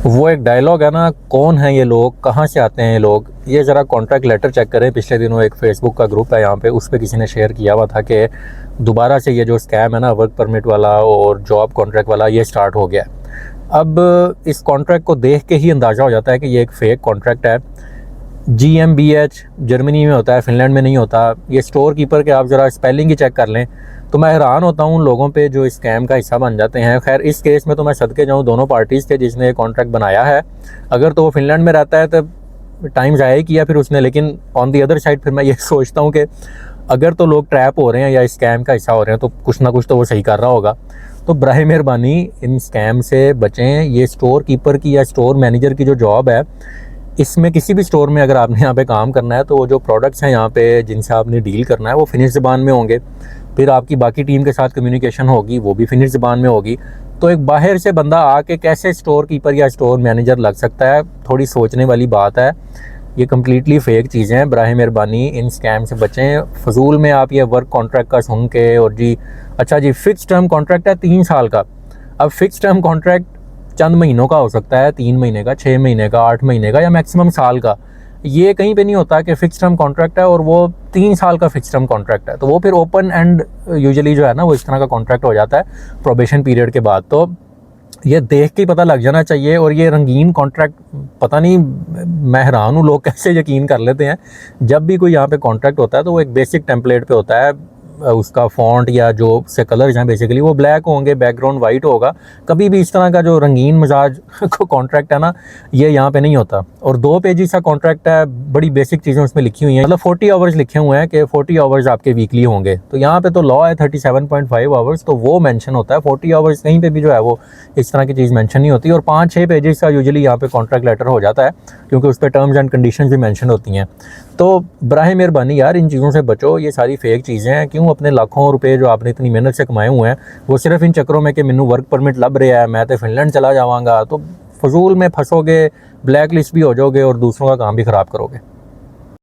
वो एक डायलॉग है ना, कौन है ये लोग, कहाँ से आते हैं ये लोग। ये ज़रा कॉन्ट्रैक्ट लेटर चेक करें। पिछले दिनों एक फेसबुक का ग्रुप है यहाँ पे, उस पर किसी ने शेयर किया हुआ था कि दोबारा से ये जो स्कैम है ना, वर्क परमिट वाला और जॉब कॉन्ट्रैक्ट वाला, ये स्टार्ट हो गया है। अब इस कॉन्ट्रैक्ट को देख के ही अंदाज़ा हो जाता है कि ये एक फ़ेक कॉन्ट्रैक्ट है। GmbH जर्मनी में होता है, फ़िनलैंड में नहीं होता। ये स्टोर कीपर के आप ज़रा स्पेलिंग ही चेक कर लें तो मैं हैरान होता हूँ उन लोगों पे जो इस स्कैम का हिस्सा बन जाते हैं। खैर इस केस में तो मैं सदके जाऊँ, दोनों पार्टीज़ थे जिसने ये कॉन्ट्रैक्ट बनाया है। अगर तो वो फ़िनलैंड में रहता है तो टाइम ज़ाया ही किया फिर उसने, लेकिन ऑन दी अदर साइड फिर मैं ये सोचता हूँ कि अगर तो लोग ट्रैप हो रहे हैं या इस स्कैम का हिस्सा हो रहे हैं तो कुछ ना कुछ तो वो सही कर रहा होगा। तो बराए मेहरबानी इन स्कैम से बचें। ये स्टोर कीपर की या स्टोर मैनेजर की जो जॉब है, इसमें किसी भी स्टोर में अगर आपने यहाँ पे काम करना है तो वो जो प्रोडक्ट्स हैं यहाँ पे जिनसे आपने डील करना है वो फिनिश ज़बान में होंगे। फिर आपकी बाकी टीम के साथ कम्युनिकेशन होगी, वो भी फिनिश ज़बान में होगी। तो एक बाहर से बंदा आके कैसे स्टोर कीपर या स्टोर मैनेजर लग सकता है, थोड़ी सोचने वाली बात है। ये कम्प्लीटली फ़ेक चीज़ें हैं। बराए मेहरबानी इन स्कैम से बचें। फजूल में आप ये वर्क कॉन्ट्रैक्ट का सुन के और जी अच्छा जी फ़िक्स टर्म कॉन्ट्रैक्ट है 3 साल का। अब फ़िक्स टर्म कॉन्ट्रैक्ट चंद महीनों का हो सकता है, 3 महीने का, 6 महीने का, 8 महीने का या मैक्सिमम साल का। ये कहीं पे नहीं होता कि फ़िक्स टर्म कॉन्ट्रैक्ट है और वो 3 साल का फ़िक्स टर्म कॉन्ट्रैक्ट है। तो वो फिर ओपन एंड यूजुअली जो है ना वो इस तरह का कॉन्ट्रैक्ट हो जाता है प्रोबेशन पीरियड के बाद। तो ये देख के ही पता लग जाना चाहिए। और ये रंगीन कॉन्ट्रैक्ट पता नहीं, मैं हैरान हूँ लोग कैसे यकीन कर लेते हैं। जब भी कोई यहाँ पे कॉन्ट्रैक्ट होता है तो वो एक बेसिक टेम्पलेट पे होता है। उसका फॉन्ट या जो से कलर्स हैं बेसिकली वो ब्लैक होंगे, बैकग्राउंड वाइट होगा। कभी भी इस तरह का जो रंगीन मिजाज को कॉन्ट्रैक्ट है ना, ये यहाँ पे नहीं होता। और 2 पेजेस का कॉन्ट्रैक्ट है, बड़ी बेसिक चीज़ें उसमें लिखी हुई हैं। मतलब 40 आवर्स लिखे हुए हैं कि 40 आवर्स आपके वीकली होंगे। तो यहाँ पे तो लॉ है 37.5 आवर्स, तो वो मेंशन होता है। 40 आवर्स कहीं पे भी जो है वो इस तरह की चीज़ मेंशन नहीं होती। और 5-6 पेजेस का यूजुअली यहाँ पे कॉन्ट्रैक्ट लेटर हो जाता है क्योंकि उस पर टर्म्स एंड कंडीशंस भी मेंशन होती हैं। तो बराए मेहरबानी यार इन चीज़ों से बचो। ये सारी फेक चीज़ें हैं। क्यों अपने लाखों रुपए जो आपने इतनी मेहनत से कमाए हुए हैं वो सिर्फ इन चक्करों में कि मैनू वर्क परमिट लभ रहा है, मैं तो फिनलैंड चला जावांगा, तो फजूल में फंसोगे, ब्लैक लिस्ट भी हो जाओगे और दूसरों का काम भी ख़राब करोगे।